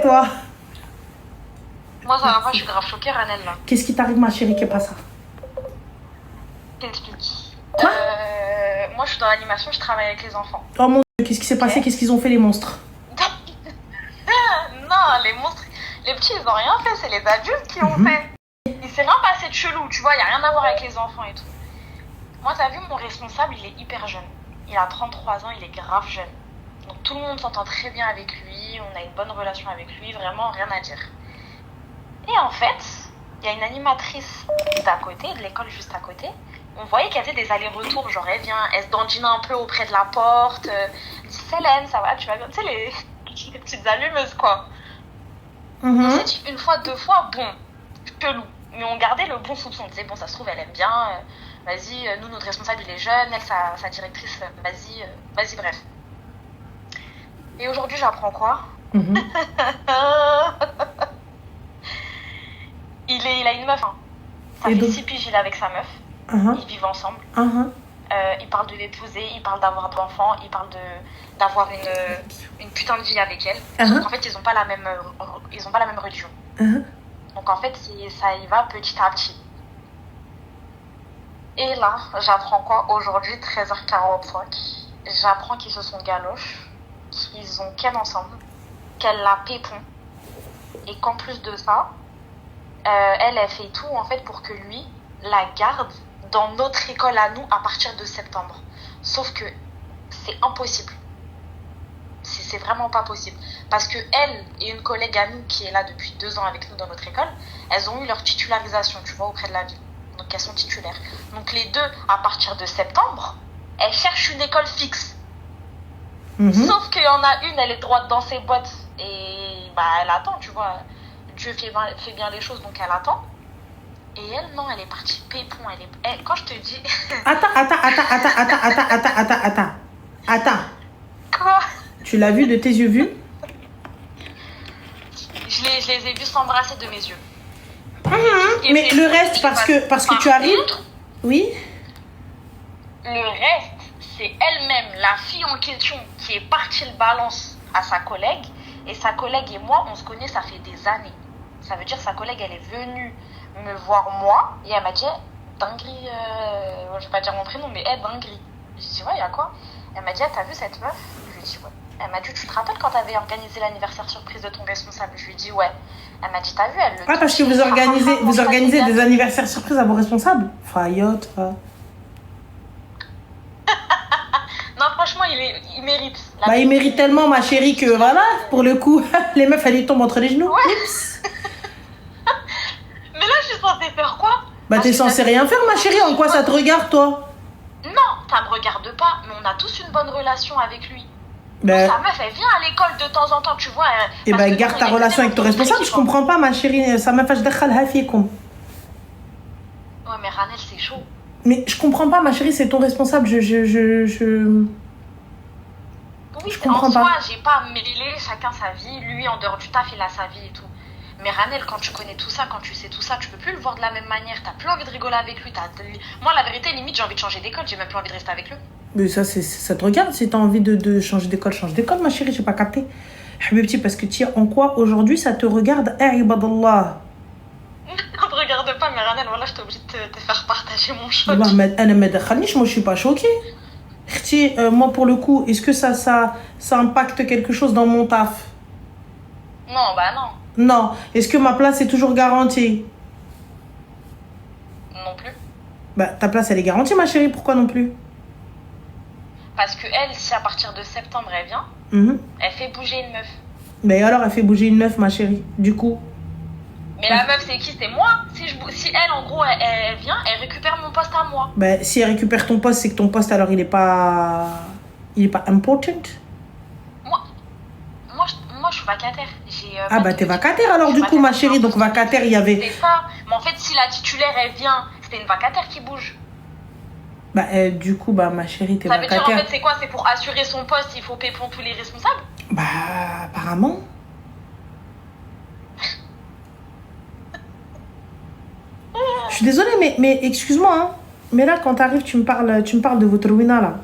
toi? Moi, ça va pas, je suis grave choquée, Ranel, là. Qu'est-ce qui t'arrive, ma chérie, qu'est pas ça? T'expliques. Quoi? Moi, je suis dans l'animation, je travaille avec les enfants. Oh mon Dieu, qu'est-ce qui s'est passé? Qu'est-ce qu'ils ont fait, les monstres? Non, les monstres, les petits, ils ont rien fait, c'est les adultes qui ont fait. Il s'est rien passé de chelou, tu vois, il y a rien à voir avec les enfants et tout. Moi, t'as vu, mon responsable, il est hyper jeune. Il a 33 ans, il est grave jeune. Donc tout le monde s'entend très bien avec lui, on a une bonne relation avec lui, vraiment rien à dire. Et en fait, il y a une animatrice d'à côté, de l'école juste à côté. On voyait qu'elle faisait des allers-retours, genre elle vient, elle se dandine un peu auprès de la porte, elle dit Célène, ça va, tu vas bien, tu sais, les petites allumeuses quoi. On s'est dit une fois, deux fois, bon, chelou. Mais on gardait le bon soupçon, on disait bon, ça se trouve, elle aime bien, vas-y, nous, notre responsable, il est jeune, elle, sa directrice, vas-y, bref. Et aujourd'hui, j'apprends quoi? Il a une meuf, hein. Ça fait 6 piges, il est avec sa meuf. Ils vivent ensemble. Il parle de l'épouser, il parle d'avoir d'enfants, il parle d'avoir une putain de vie avec elle. Sauf qu'en fait, ils ont pas la même religion. Donc en fait, ça y va petit à petit. Et là, j'apprends quoi? Aujourd'hui, 13h45, j'apprends qu'ils se sont galoches, qu'ils ont ken ensemble, qu'elle la pépon. Et qu'en plus de ça, elle fait tout en fait pour que lui la garde dans notre école à nous à partir de septembre. Sauf que c'est impossible. C'est vraiment pas possible. Parce que elle et une collègue à nous qui est là depuis 2 ans avec nous dans notre école, elles ont eu leur titularisation, tu vois, auprès de la ville. Donc elles sont titulaires. Donc les deux, à partir de septembre, elles cherchent une école fixe. Sauf qu'il y en a une, elle est droite dans ses bottes. Et bah elle attend, tu vois. Dieu fait bien les choses, donc elle attend. Et elle, non, elle est partie pépon. Quand je te dis... Attends. Quoi? Tu l'as vu de tes yeux vus? Je les ai vus s'embrasser de mes yeux. Mais le reste, parce que tu arrives... Oui. Le reste, c'est elle-même, la fille en question, qui est partie le balance à sa collègue. Et sa collègue et moi, on se connaît, ça fait des années. Ça veut dire sa collègue, elle est venue me voir moi. Et elle m'a dit, dinguerie, je vais pas dire mon prénom, mais dinguerie. Je lui ai dit, ouais, il y a quoi? Elle m'a dit, t'as vu cette meuf? Je lui ai dit, ouais. Elle m'a dit, tu te rappelles quand t'avais organisé l'anniversaire surprise de ton responsable? Je lui ai dit, ouais. Elle m'a dit, t'as vu, elle le... Ah, parce que vous organisez des anniversaires surprises à vos responsables? Fayotte, Non, franchement, il mérite. Il mérite tellement, ma chérie, que voilà, pour le coup, les meufs, elles lui tombent entre les genoux. Ouais. Mais là, je suis censée faire quoi? T'es censée rien faire, ma chérie. En quoi ça te regarde, toi? Non, ça me regarde pas, mais on a tous une bonne relation avec lui. Sa meuf, elle vient à l'école de temps en temps, tu vois. Garde ta relation avec ton responsable. Je comprends pas, ma chérie. Ça m'a fait Ouais, mais Ranel, c'est chaud. Mais je comprends pas, ma chérie, c'est ton responsable. Oui, je comprends en pas. soi, j'ai pas mêlé chacun sa vie. Lui, en dehors du taf, il a sa vie et tout. Mais Ranel, quand tu connais tout ça, quand tu sais tout ça, tu peux plus le voir de la même manière. T'as plus envie de rigoler avec lui. Moi, la vérité, limite, j'ai envie de changer d'école. J'ai même plus envie de rester avec lui. Mais ça te regarde. Si t'as envie de changer d'école, change d'école, ma chérie. J'ai pas capté. Habibti, parce que tiens, en quoi aujourd'hui ça te regarde? Ibadallah. Ça me regarde pas, mais Ranel, voilà, j'étais obligée de te faire partager mon choc. Moi, je suis pas choquée. Moi, pour le coup, est-ce que ça impacte quelque chose dans mon taf? Non, bah non. Non. Est-ce que ma place est toujours garantie? Non plus. Ta place, elle est garantie, ma chérie. Pourquoi non plus? Parce que elle, si à partir de septembre, elle vient, elle fait bouger une meuf. Mais alors, elle fait bouger une meuf, ma chérie. Du coup... Mais la meuf, c'est qui? C'est moi. Si elle, en gros, elle vient, elle récupère mon poste à moi. Si elle récupère ton poste, c'est que ton poste, alors, il est pas important. Moi, je suis vacataire. T'es vacataire, alors, du coup, ma chérie. Donc, vacataire, il y avait... C'est ça. Mais en fait, si la titulaire, elle vient, c'était une vacataire qui bouge. Du coup, ma chérie, t'es vacataire. Ça veut dire, en fait, c'est quoi? C'est pour assurer son poste, il faut pépon tous les responsables? Apparemment. Je suis désolée, mais excuse-moi, hein. Mais là, quand t'arrives, tu me parles de votre ruina, là.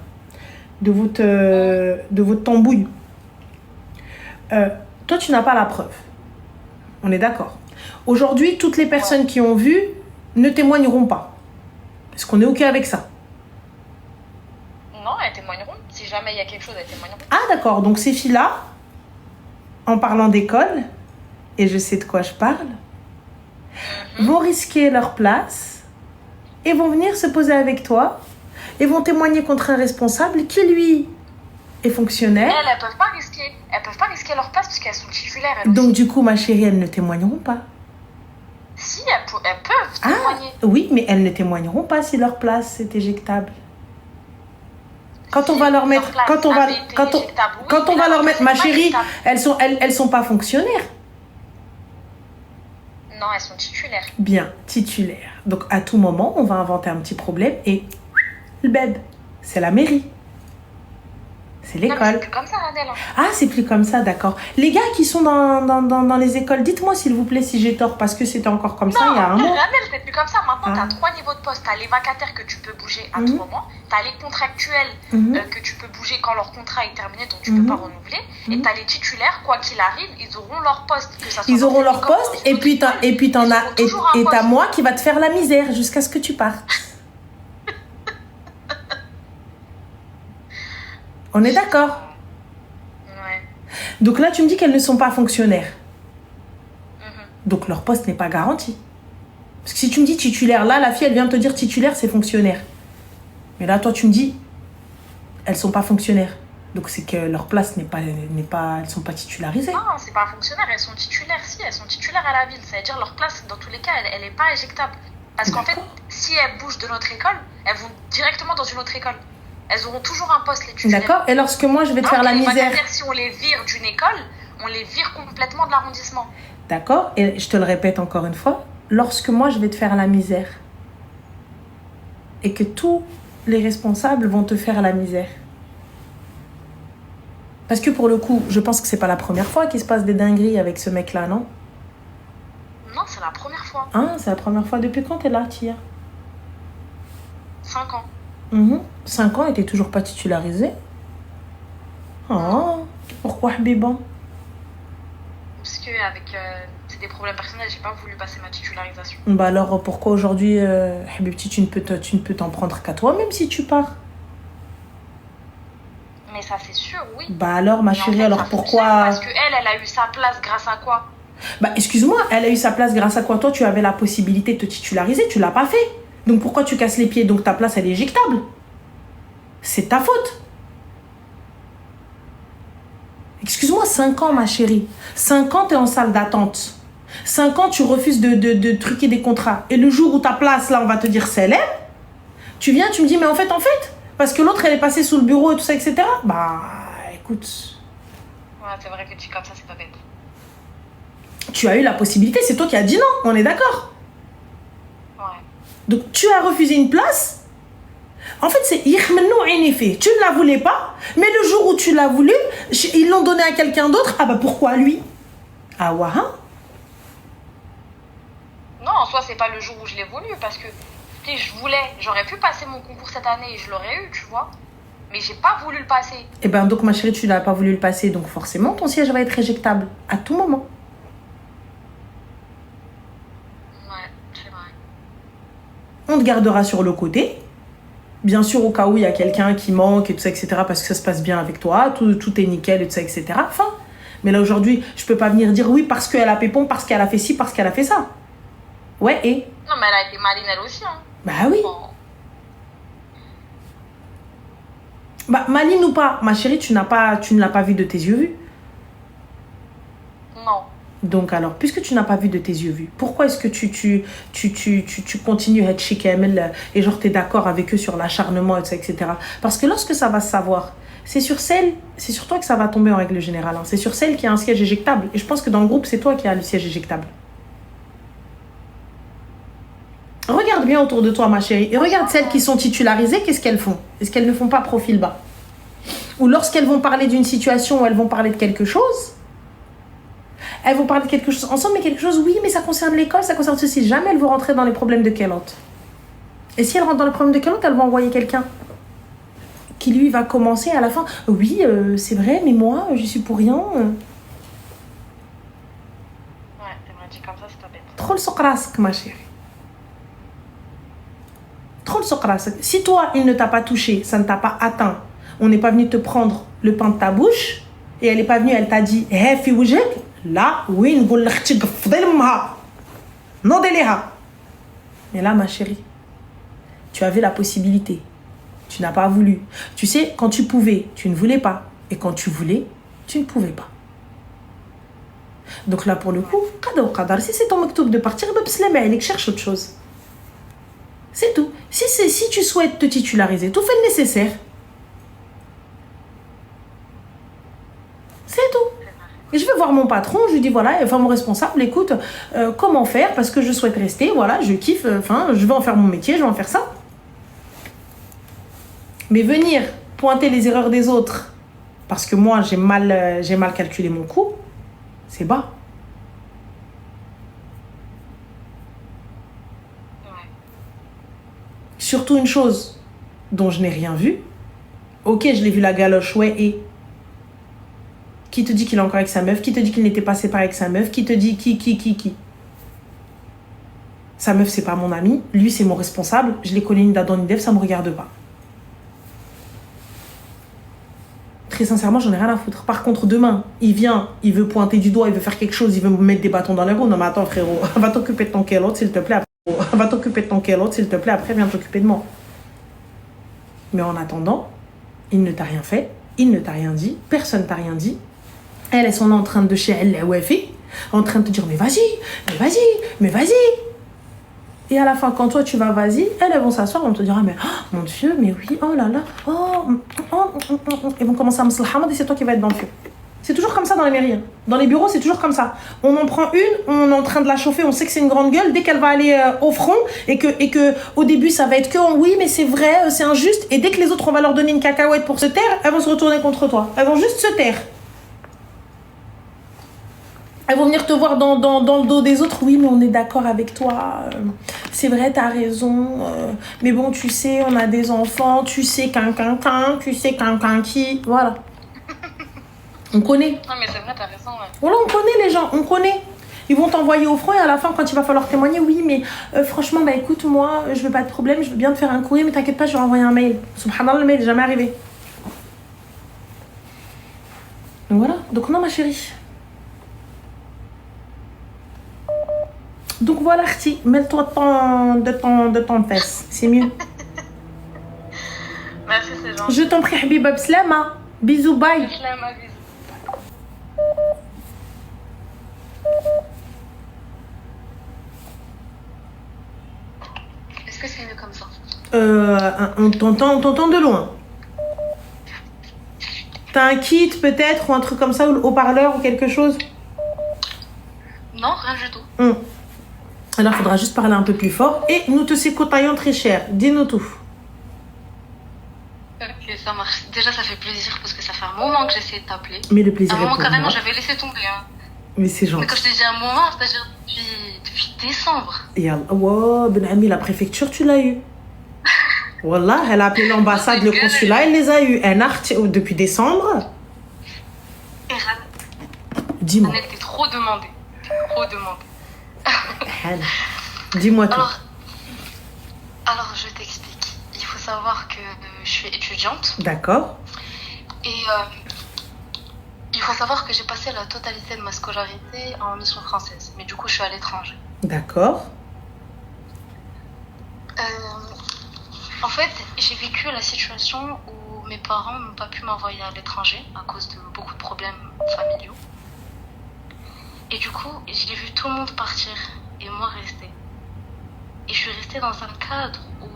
De votre tambouille. Toi, tu n'as pas la preuve. On est d'accord. Aujourd'hui, toutes les personnes qui ont vu ne témoigneront pas. Est-ce qu'on est OK avec ça? Non, elles témoigneront. Si jamais il y a quelque chose, elles témoigneront. Ah, d'accord. Donc, ces filles-là, en parlant d'école, et je sais de quoi je parle, vont risquer leur place et vont venir se poser avec toi et vont témoigner contre un responsable qui, lui, est fonctionnaire. Elles peuvent pas risquer. Elles peuvent pas risquer leur place parce qu'elles sont titulaires. Elles Donc, aussi. du coup, ma chérie, elles ne témoigneront pas. Si, elles peuvent témoigner. Oui, mais elles ne témoigneront pas si leur place est éjectable. Quand on va leur mettre, quand on va leur mettre, ma chérie, elles sont pas fonctionnaires. Non, elles sont titulaires. Bien, titulaires. Donc à tout moment, on va inventer un petit problème et le beb, c'est la mairie. C'est l'école. C'est plus comme ça, Adèle. Ah, c'est plus comme ça, d'accord. Les gars qui sont dans les écoles, dites-moi s'il vous plaît si j'ai tort, parce que c'était encore comme ça il y a un mois. Non, Adèle, c'est plus comme ça. Maintenant, tu as 3 niveaux de poste. Tu as les vacataires que tu peux bouger à tout moment. Tu as les contractuels que tu peux bouger quand leur contrat est terminé, donc tu ne peux pas renouveler. Et tu as les titulaires, quoi qu'il arrive, ils auront leur poste. Que ça soit ils auront leur poste, et puis t'as moi qui va te faire la misère jusqu'à ce que tu partes. On est d'accord? Ouais. Donc là, tu me dis qu'elles ne sont pas fonctionnaires. Donc leur poste n'est pas garanti. Parce que si tu me dis titulaire, là, la fille, elle vient te dire titulaire, c'est fonctionnaire. Mais là, toi, tu me dis, elles sont pas fonctionnaires. Donc c'est que leur place elles sont pas titularisées. Non, c'est pas fonctionnaire, elles sont titulaires. Si, elles sont titulaires à la ville. C'est-à-dire leur place, dans tous les cas, elle est pas éjectable. Parce qu'en fait, si elles bougent de notre école, elles vont directement dans une autre école. Elles auront toujours un poste, les titulaires. D'accord. Et lorsque moi, je vais te faire la misère... Si on les vire d'une école, on les vire complètement de l'arrondissement. D'accord. Et je te le répète encore une fois, lorsque moi, je vais te faire la misère et que tous les responsables vont te faire la misère. Parce que pour le coup, je pense que c'est pas la première fois qu'il se passe des dingueries avec ce mec-là, non? Non, c'est la première fois. Ah, c'est la première fois. Depuis quand t'es là, Tia? 5 ans. 5 ans et t'es toujours pas titularisée? Oh, pourquoi, Habiba? Parce que avec des problèmes personnels, j'ai pas voulu passer ma titularisation. Bah alors, pourquoi aujourd'hui, Habibti, tu ne peux t'en prendre qu'à toi, même si tu pars? Mais ça, c'est sûr, oui. Bah alors, ma chérie, alors pourquoi... Parce qu'elle a eu sa place grâce à quoi? Bah excuse-moi, elle a eu sa place grâce à quoi? Toi, tu avais la possibilité de te titulariser, tu l'as pas fait. Donc pourquoi tu casses les pieds? Donc ta place, elle est éjectable. C'est ta faute. Excuse-moi, 5 ans, ma chérie. 5 ans, t'es en salle d'attente. 5 ans, tu refuses de truquer des contrats. Et le jour où ta place, là, on va te dire c'est elle, tu viens, tu me dis, mais en fait, parce que l'autre, elle est passée sous le bureau et tout ça, etc. Bah, écoute. Ouais, c'est vrai que tu comme ça, c'est pas bête. Tu as eu la possibilité, c'est toi qui as dit non, on est d'accord. Ouais. Donc, tu as refusé une place. En fait, c'est yihmenou inifi. Tu ne la voulais pas, mais le jour où tu l'as voulu, ils l'ont donné à quelqu'un d'autre. Ah bah pourquoi lui? Ah ouais. Non, en soi, c'est pas le jour où je l'ai voulu, parce que si je voulais, j'aurais pu passer mon concours cette année et je l'aurais eu, tu vois. Mais j'ai pas voulu le passer. Eh ben donc ma chérie, tu n'as pas voulu le passer, donc forcément ton siège va être éjectable à tout moment. Ouais, c'est vrai. On te gardera sur le côté. Bien sûr, au cas où il y a quelqu'un qui manque et tout ça, etc. Parce que ça se passe bien avec toi, tout est nickel et tout ça, etc. Enfin, mais là aujourd'hui, je peux pas venir dire oui parce qu'elle a pépon, parce qu'elle a fait ci, parce qu'elle a fait ça. Ouais, et Non, mais elle a été maline elle aussi, hein. bah oui. Bon. Bah, maline ou pas, ma chérie, tu ne l'as pas vu de tes yeux vus. Non. Donc alors, puisque tu n'as pas vu de tes yeux vus, pourquoi est-ce que tu continues à être chic et genre t'es d'accord avec eux sur l'acharnement, etc. Parce que lorsque ça va se savoir, c'est sur toi que ça va tomber en règle générale. Hein. C'est sur celle qui a un siège éjectable. Et je pense que dans le groupe, c'est toi qui as le siège éjectable. Regarde bien autour de toi, ma chérie. Et regarde celles qui sont titularisées, qu'est-ce qu'elles font? Est-ce qu'elles ne font pas profil bas? Ou lorsqu'elles vont parler d'une situation où elles vont parler de quelque chose, elles vont parler de quelque chose ensemble, mais quelque chose, oui, mais ça concerne l'école, ça concerne ceci. Jamais elles vont rentrer dans les problèmes de Kélote. Et si elles rentrent dans les problèmes de Kélote, elles vont envoyer quelqu'un qui, lui, va commencer à la fin. Oui, c'est vrai, mais moi, je suis pour rien. Ouais, c'est vrai. dit comme ça, c'est pas bête. Trop le socrask, ma chérie. Trop le socrask. Si toi, il ne t'a pas touché, ça ne t'a pas atteint, on n'est pas venu te prendre le pain de ta bouche, et elle n'est pas venue, elle t'a dit, hé, fi wujek, là, oui, nqoul lek khtik fdil mha. Non, déléha. Mais là, ma chérie, tu avais la possibilité. Tu n'as pas voulu. Tu sais, quand tu pouvais, tu ne voulais pas. Et quand tu voulais, tu ne pouvais pas. Donc là, pour le coup, si c'est ton maktoub de partir, cherche autre chose. C'est tout. Si tu souhaites te titulariser, tout fait le nécessaire. C'est tout. Et je vais voir mon patron, je lui dis voilà, enfin mon responsable, écoute, comment faire parce que je souhaite rester, voilà, je kiffe, je vais en faire mon métier, je vais en faire ça. Mais venir pointer les erreurs des autres parce que moi j'ai mal calculé mon coût, c'est bas. Surtout une chose dont je n'ai rien vu. Ok, je l'ai vu la galoche, ouais, et qui te dit qu'il est encore avec sa meuf? Qui te dit qu'il n'était pas séparé avec sa meuf? Qui te dit qui? Sa meuf, c'est pas mon ami. Lui, c'est mon responsable. Je l'ai connu ni d'Adam ni d'Ève, ça me regarde pas. Très sincèrement, j'en ai rien à foutre. Par contre, demain, il vient, il veut pointer du doigt, il veut faire quelque chose, il veut me mettre des bâtons dans les roues. Non, mais attends, frérot, va t'occuper de ton kélote, s'il te plaît. Va t'occuper de ton kélote, s'il te plaît. Après, viens t'occuper de moi. Mais en attendant, il ne t'a rien fait, il ne t'a rien dit, personne t'a rien dit. Elles sont en train de chez elle, en train de te dire mais vas-y. Et à la fin, quand toi tu vas vas-y, elles vont s'asseoir, on te dira mais oh, mon Dieu, mais oui, oh là là, Ils vont commencer à me slahamad et c'est toi qui vas être dans le feu. C'est toujours comme ça dans les mairies. Dans les bureaux, c'est toujours comme ça. On en prend une, on est en train de la chauffer, on sait que c'est une grande gueule. Dès qu'elle va aller au front et que au début, ça va être que oui, mais c'est vrai, c'est injuste. Et dès que les autres, on va leur donner une cacahuète pour se taire, elles vont se retourner contre toi. Elles vont juste se taire. Elles vont venir te voir dans le dos des autres. Oui, mais on est d'accord avec toi. C'est vrai, t'as raison. Mais bon, tu sais, on a des enfants. Tu sais, tu sais, qui. Voilà. On connaît. Non, mais c'est vrai, t'as raison. Ouais. Voilà, on connaît les gens, on connaît. Ils vont t'envoyer au front et à la fin, quand il va falloir témoigner, oui, mais franchement, bah écoute, moi, je veux pas de problème, je veux bien te faire un courrier, mais t'inquiète pas, je vais envoyer un mail. Subhanallah, le mail n'est jamais arrivé. Donc voilà, donc non, ma chérie. Donc voilà, Khti, mets-toi de ton fesse, c'est mieux. Merci, c'est gentil. Je t'en prie, Habiba, bslama. Bisous, bye. Slama, bisous. Est-ce que c'est mieux comme ça? On t'entend de loin. T'as un kit peut-être ou un truc comme ça, ou le haut-parleur ou quelque chose? Non, rien du tout. Alors, il faudra juste parler un peu plus fort. Et nous te s'écoutons très cher. Dis-nous tout. Ok, ça marche. Déjà, ça fait plaisir parce que ça fait un moment que j'essaie de t'appeler. Mais le plaisir À un est moment, pour carrément, moi. j'avais laissé tomber. Hein. Mais c'est gentil. Mais quand je te dis un moment, c'est-à-dire depuis décembre. Et wow, Ben Ami, la préfecture, tu l'as eu. Wallah, elle a appelé l'ambassade, le consulat, elle les a eu. Un art depuis décembre. Et Dis-moi. elle était trop demandée. Trop demandée. Dis-moi tout. Alors, je t'explique. Il faut savoir que je suis étudiante. D'accord. Et il faut savoir que j'ai passé la totalité de ma scolarité en mission française. Mais du coup, je suis à l'étranger. D'accord. En fait, j'ai vécu la situation où mes parents n'ont pas pu m'envoyer à l'étranger à cause de beaucoup de problèmes familiaux. Et du coup, j'ai vu tout le monde partir et moi rester. Et je suis restée dans un cadre où...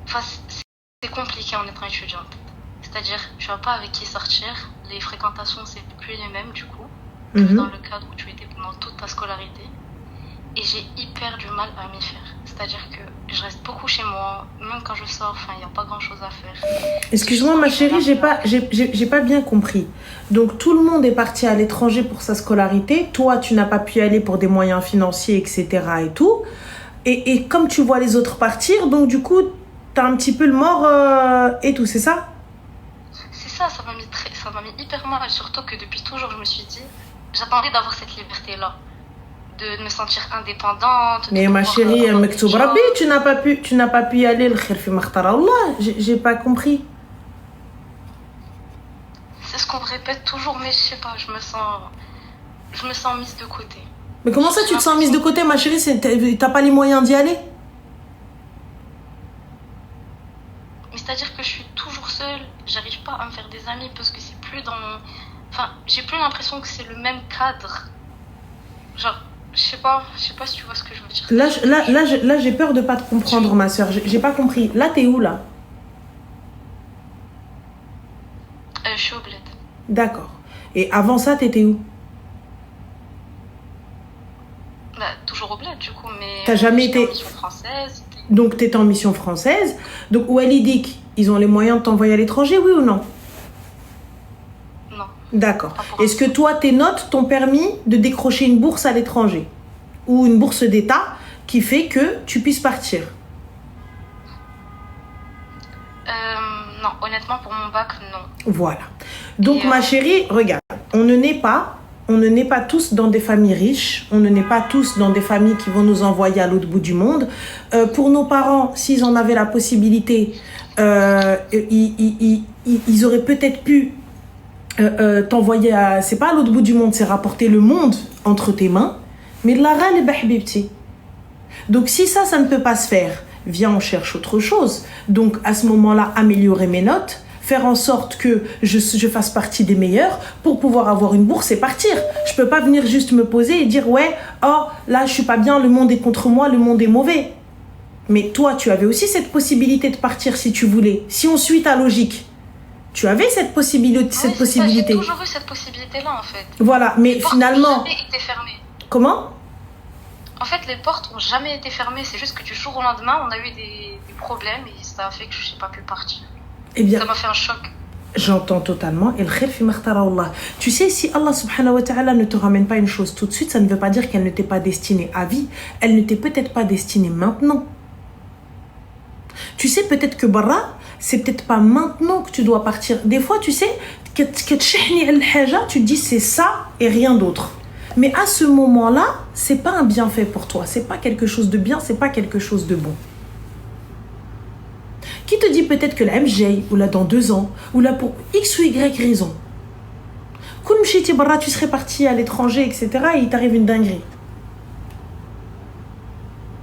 Enfin, c'est compliqué en étant étudiante. C'est-à-dire, tu n'as pas avec qui sortir, les fréquentations, c'est plus les mêmes du coup, que dans le cadre où tu étais pendant toute ta scolarité. Et j'ai hyper du mal à m'y faire. C'est-à-dire que je reste beaucoup chez moi, même quand je sors, il n'y a pas grand-chose à faire. Excuse-moi ma chérie, j'ai pas bien compris. Donc tout le monde est parti à l'étranger pour sa scolarité. Toi, tu n'as pas pu y aller pour des moyens financiers, etc. et tout. Et comme tu vois les autres partir, donc du coup, t'as un petit peu le mort et tout, c'est ça? C'est ça, ça m'a mis hyper mal. Surtout que depuis toujours, je me suis dit, j'attendais d'avoir cette liberté-là. de me sentir indépendante. Mais ma chérie, Mektoub Rabbi, tu n'as pas pu y aller, le khir fi makhtar Allah. J'ai pas compris. C'est ce qu'on répète toujours, mais je sais pas, je me sens mise de côté. Mais comment ça, tu te sens mise de côté, ma chérie? T'as pas les moyens d'y aller? Mais c'est-à-dire que je suis toujours seule, j'arrive pas à me faire des amis parce que c'est plus dans mon... Enfin, j'ai plus l'impression que c'est le même cadre. Genre, je sais pas si tu vois ce que je veux dire. Là, j'ai peur de pas te comprendre, ma soeur. J'ai pas compris. Là, t'es où, là? Je suis au bled. D'accord. Et avant ça, t'étais où? Bah, toujours au bled, du coup, mais... T'as jamais été... en mission française. Donc, t'étais en mission française. Donc, Walidik, ils ont les moyens de t'envoyer à l'étranger, oui ou non? Non. D'accord. Est-ce que toi, tes notes t'ont permis de décrocher une bourse à l'étranger? Ou une bourse d'État qui fait que tu puisses partir? Non, honnêtement, pour mon bac, non. Voilà. Donc, ma chérie, regarde, on ne naît pas tous dans des familles riches, on ne naît pas tous dans des familles qui vont nous envoyer à l'autre bout du monde. Pour nos parents, s'ils en avaient la possibilité, ils auraient peut-être pu t'envoyer à... C'est pas à l'autre bout du monde, c'est rapporter le monde entre tes mains. Mais la reine est bahbibti. Donc si ça ne peut pas se faire, viens, on cherche autre chose. Donc à ce moment-là, améliorer mes notes, faire en sorte que je fasse partie des meilleurs pour pouvoir avoir une bourse et partir. Je peux pas venir juste me poser et dire ouais, oh là je suis pas bien, le monde est contre moi, le monde est mauvais. Mais toi, tu avais aussi cette possibilité de partir si tu voulais. Si on suit ta logique, tu avais cette possibilité. J'ai toujours eu cette possibilité-là en fait. Voilà, mais finalement... Les portes n'ont jamais été fermées. Comment? En fait, les portes n'ont jamais été fermées. C'est juste que du jour au lendemain, on a eu des problèmes et ça a fait que je n'ai pas pu partir. Eh bien, ça m'a fait un choc. J'entends totalement. Et le khir fi makhtara Allah. Tu sais, si Allah subhanahu wa ta'ala ne te ramène pas une chose tout de suite, ça ne veut pas dire qu'elle ne t'est pas destinée à vie. Elle ne t'est peut-être pas destinée maintenant. Tu sais, peut-être que Barra, c'est peut-être pas maintenant que tu dois partir. Des fois, tu sais, tu te dis c'est ça et rien d'autre. Mais à ce moment-là, c'est pas un bienfait pour toi. C'est pas quelque chose de bien, c'est pas quelque chose de bon. Qui te dit peut-être que la MJ, ou là dans 2 ans, ou là pour X ou Y raison, tu serais parti à l'étranger, etc. et il t'arrive une dinguerie.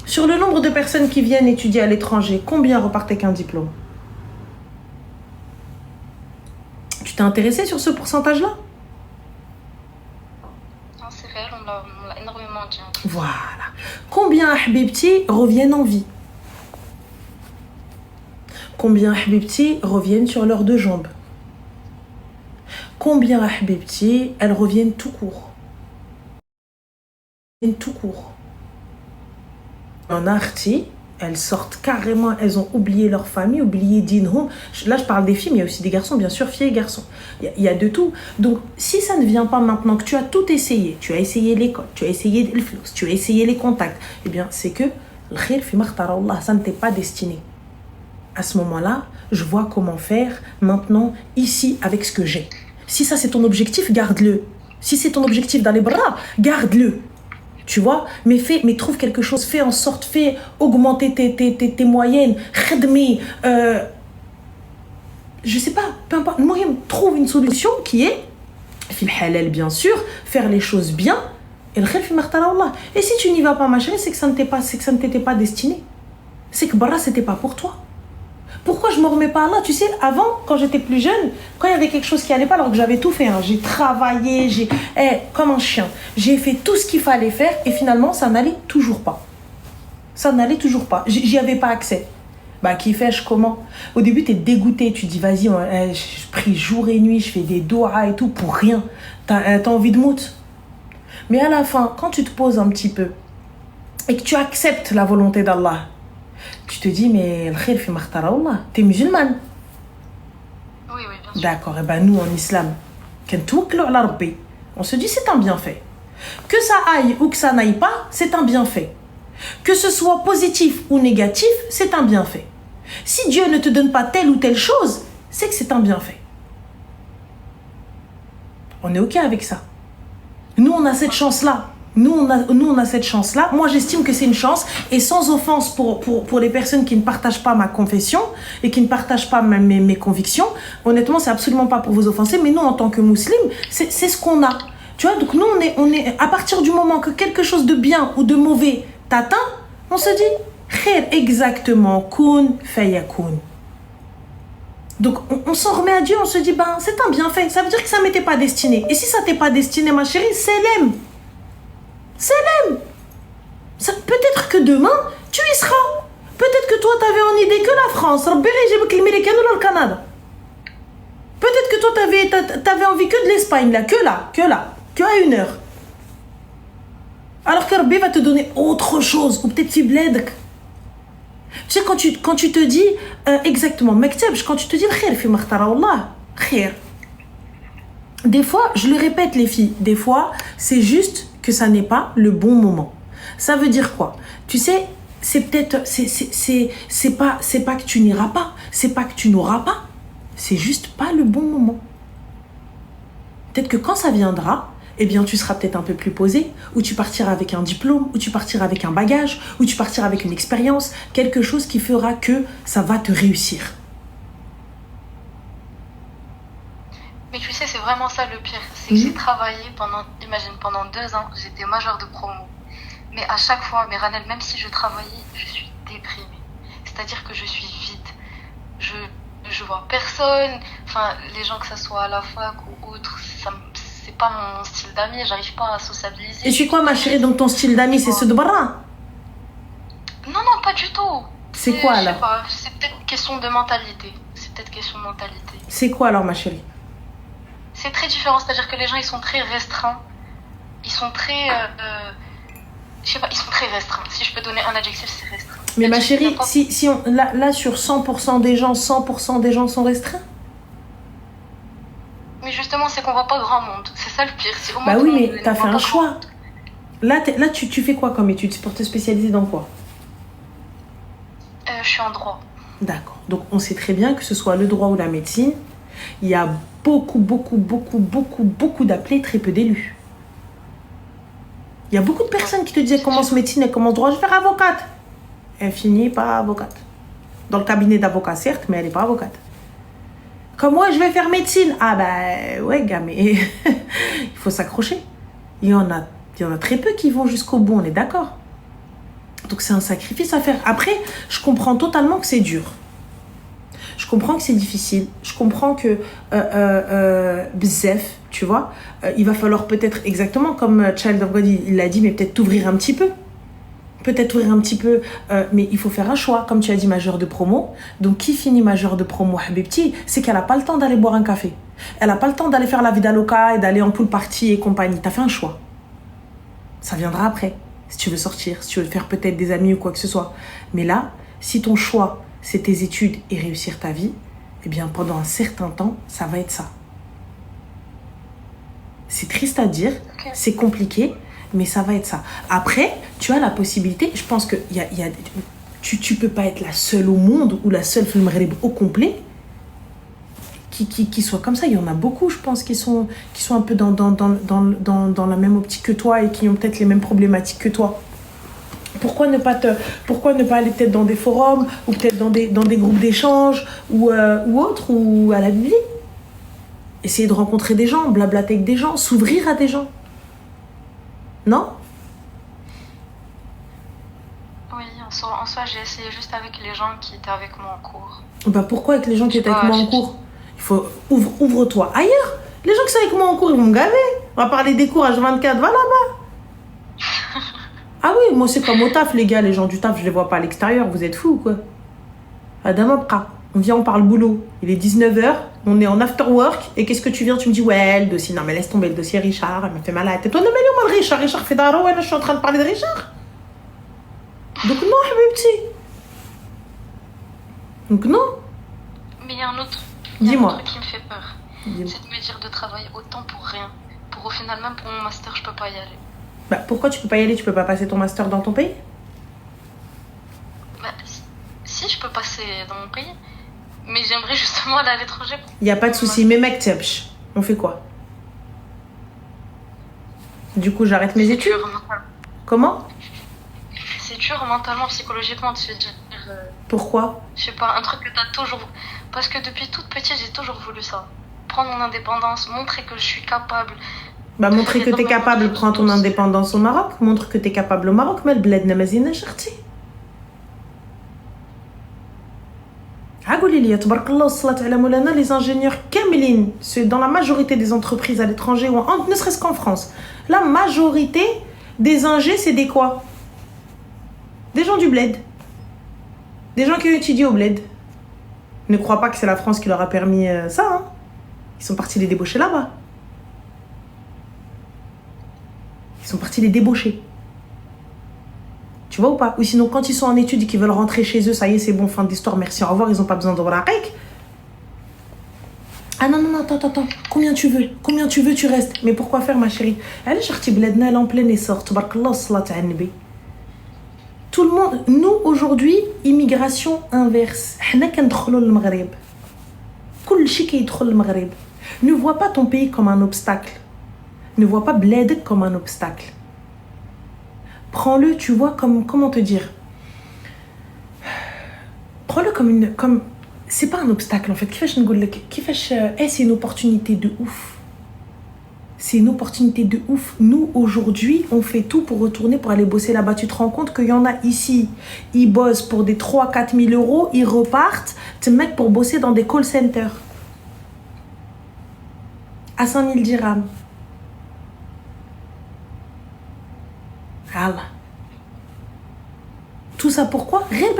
Sur le nombre de personnes qui viennent étudier à l'étranger, combien repartent avec un diplôme? Tu t'es intéressé sur ce pourcentage-là? Non, c'est réel, on l'a énormément dit. Voilà. Combien, Habibti, reviennent en vie? Combien, Habibti, reviennent sur leurs 2 jambes? Combien, Habibti, elles reviennent tout court? Tout court. En Arti, elles sortent carrément, elles ont oublié leur famille, oublié Dinhum. Là, je parle des filles, mais il y a aussi des garçons, bien sûr, filles et garçons. Il y a de tout. Donc, si ça ne vient pas maintenant, que tu as tout essayé, tu as essayé l'école, tu as essayé le flux, tu as essayé les contacts, eh bien, c'est que le khir fi makhtara Allah, ça ne t'est pas destiné. À ce moment-là, je vois comment faire maintenant, ici, avec ce que j'ai. Si ça, c'est ton objectif, garde-le. Si c'est ton objectif dans les bras, garde-le. Tu vois, mais trouve quelque chose, fais en sorte, fais augmenter tes moyennes, khadmi, je sais pas, peu importe, trouve une solution qui est, fil halal bien sûr, faire les choses bien, et le khir fi makhtara Allah. Et si tu n'y vas pas, ma chérie, c'est que ça ne t'était pas destiné. C'est que Barra, c'était pas pour toi. Pourquoi je me remets pas là? Tu sais, avant, quand j'étais plus jeune, quand il y avait quelque chose qui allait pas, alors que j'avais tout fait, hein, j'ai travaillé, comme un chien, j'ai fait tout ce qu'il fallait faire et finalement, ça n'allait toujours pas. Ça n'allait toujours pas. J'y avais pas accès. Bah, qui fais-je comment? Au début, tu es dégoûté, tu dis, vas-y, je prie jour et nuit, je fais des doigts et tout pour rien. T'as envie de mout. Mais à la fin, quand tu te poses un petit peu et que tu acceptes la volonté d'Allah, tu te dis, mais le khir fi makhtara Allah, t'es musulmane. Oui, bien sûr. D'accord, et ben nous en islam, on se dit c'est un bienfait. Que ça aille ou que ça n'aille pas, c'est un bienfait. Que ce soit positif ou négatif, c'est un bienfait. Si Dieu ne te donne pas telle ou telle chose, c'est que c'est un bienfait. On est OK avec ça. Nous, on a cette chance-là. Nous, on a cette chance-là. Moi, j'estime que c'est une chance. Et sans offense pour les personnes qui ne partagent pas ma confession et qui ne partagent pas mes convictions, honnêtement, c'est absolument pas pour vous offenser. Mais nous, en tant que musulmans, c'est ce qu'on a. Tu vois, donc nous, on est, à partir du moment que quelque chose de bien ou de mauvais t'atteint, on se dit, khair, exactement, kun fayakoun. Donc, on s'en remet à Dieu, on se dit, ben, c'est un bienfait. Ça veut dire que ça m'était pas destiné. Et si ça t'est pas destiné, ma chérie, c'est l'aime. C'est l'aime. Peut-être que demain, tu y seras. Peut-être que toi, t'avais en idée que la France. Le Canada. Peut-être que toi, t'avais envie que de l'Espagne, là, que à 1 heure. Alors que Rabbi va te donner autre chose, ou peut-être Fibledek. Tu sais, quand tu te dis, exactement, Mekteb, quand tu te dis, Khair, fi makhtara Allah, Khair. Des fois, je le répète, les filles, des fois, c'est juste que ça n'est pas le bon moment. Ça veut dire quoi? Tu sais, c'est peut-être, c'est pas que tu n'iras pas, c'est pas que tu n'auras pas, c'est juste pas le bon moment. Peut-être que quand ça viendra, eh bien, tu seras peut-être un peu plus posé, ou tu partiras avec un diplôme, ou tu partiras avec un bagage, ou tu partiras avec une expérience, quelque chose qui fera que ça va te réussir. Mais tu sais, c'est vraiment ça le pire. C'est que j'ai travaillé pendant 2 ans, j'étais majeure de promo. Mais à chaque fois, mais Ranel, même si je travaillais, je suis déprimée. C'est-à-dire que je suis vide. Je vois personne. Enfin, les gens, que ça soit à la fac ou autre, c'est pas mon style d'amis. J'arrive pas à sociabiliser. Et c'est quoi, ma chérie, donc ton style d'amis, c'est ceux de Barra? Non, pas du tout. C'est quoi, alors? Je sais pas, c'est peut-être question de mentalité. C'est quoi, alors, ma chérie? C'est très différent, c'est-à-dire que les gens, ils sont très restreints. Ils sont très... je sais pas, ils sont très restreints. Si je peux donner un adjectif, c'est restreint. Mais ma chérie, si on, là, sur 100% des gens, 100% des gens sont restreints. Mais justement, c'est qu'on voit pas grand monde. C'est ça le pire. Si bah oui, mais t'as fait un choix. Là, tu fais quoi comme étude? C'est pour te spécialiser dans quoi? Je suis en droit. D'accord. Donc, on sait très bien que ce soit le droit ou la médecine, il y a beaucoup d'appelés, très peu d'élus. Il y a beaucoup de personnes qui te disent, elle commence médecine, elle commence droit, je vais faire avocate. Elle finit pas avocate. Dans le cabinet d'avocat, certes, mais elle n'est pas avocate. Comme moi, je vais faire médecine. Ah bah ouais, gars, mais il faut s'accrocher. Il y en a très peu qui vont jusqu'au bout, on est d'accord. Donc c'est un sacrifice à faire. Après, je comprends totalement que c'est dur. Je comprends que c'est difficile. Je comprends que bzef, tu vois, il va falloir peut-être, exactement comme Child of God, il l'a dit, mais peut-être t'ouvrir un petit peu. Mais il faut faire un choix. Comme tu as dit, majeure de promo. Donc, qui finit majeure de promo, Habibti, c'est qu'elle n'a pas le temps d'aller boire un café. Elle n'a pas le temps d'aller faire la vida loca et d'aller en pool party et compagnie. Tu as fait un choix. Ça viendra après. Si tu veux sortir, si tu veux faire peut-être des amis ou quoi que ce soit. Mais là, si ton choix, c'est tes études et réussir ta vie, eh bien, pendant un certain temps, ça va être ça. C'est triste à dire, c'est compliqué, mais ça va être ça. Après, tu as la possibilité, je pense que tu peux pas être la seule au monde ou la seule film Maghreb au complet qui soit comme ça. Il y en a beaucoup, je pense, qui sont un peu dans la même optique que toi et qui ont peut-être les mêmes problématiques que toi. Pourquoi ne pas aller peut-être dans des forums ou peut-être dans des groupes d'échange ou autres, ou à la Bible? Essayer de rencontrer des gens, blablater avec des gens, s'ouvrir à des gens. Non? Oui, en soi, j'ai essayé juste avec les gens qui étaient avec moi en cours. Bah pourquoi avec les gens qui étaient avec moi en cours? Il faut ouvre-toi ailleurs. Les gens qui sont avec moi en cours, ils vont me gaver. On va parler des cours H24, va là-bas. Ah oui, moi c'est comme au taf, les gars, les gens du taf, je les vois pas à l'extérieur, vous êtes fous quoi. Adamapra, on vient, on parle boulot. Il est 19h, on est en after work, et qu'est-ce que tu viens? Tu me dis, ouais, le dossier, non mais laisse tomber le dossier Richard, elle m'a fait mal à la tête. Toi, non mais lui, moi, Richard fait d'arro, je suis en train de parler de Richard. Donc non, Habibti. Donc non. Mais il y a un autre truc qui me fait peur. C'est de me dire de travailler autant pour rien. Pour au final, même pour mon master, je peux pas y aller. Bah pourquoi tu peux pas y aller? Tu peux pas passer ton master dans ton pays? Bah, si je peux passer dans mon pays, mais j'aimerais justement aller à l'étranger. Il y a pas de souci, mais mec, on fait quoi? Du coup, j'arrête mes études. Comment? C'est dur mentalement, psychologiquement de se dire. Pourquoi? Je sais pas, un truc que t'as toujours. Parce que depuis toute petite, j'ai toujours voulu ça. Prendre mon indépendance, montrer que je suis capable. Bah, montrer que t'es capable, prends ton indépendance au Maroc. Montre que t'es capable au Maroc, mais le bled n'a pas été cherché. Les ingénieurs Kamilin, c'est dans la majorité des entreprises à l'étranger, ou ne serait-ce qu'en France, la majorité des ingés, c'est des quoi? Des gens du bled. Des gens qui ont étudié au bled. Ne crois pas que c'est la France qui leur a permis ça. Hein. Ils sont partis les débaucher là-bas. Ils sont partis les débaucher. Tu vois ou pas? Ou sinon, quand ils sont en études et qu'ils veulent rentrer chez eux, ça y est, c'est bon, fin d'histoire, merci, au revoir, ils n'ont pas besoin de voir. Ah non, attends. Combien tu veux, tu restes. Mais pourquoi faire, ma chérie? Allez, chercher bledna, elle est en plein essor. Tabarakallah, salat al nabi. Tout le monde, nous, aujourd'hui, immigration inverse. Hna kandkhulou le Maghreb. Kul chi ki yidkhul le Maghreb. Ne vois pas ton pays comme un obstacle. Ne vois pas bled comme un obstacle. Prends-le, tu vois, comme, comment te dire, prends-le comme c'est pas un obstacle en fait. C'est une opportunité de ouf. C'est une opportunité de ouf. Nous, aujourd'hui, on fait tout pour retourner, pour aller bosser là-bas. Tu te rends compte qu'il y en a ici, ils bossent pour des 3-4 000 euros, ils repartent, te mettent pour bosser dans des call centers. À 5 000 dirhams. Allah. Tout ça pourquoi? Rien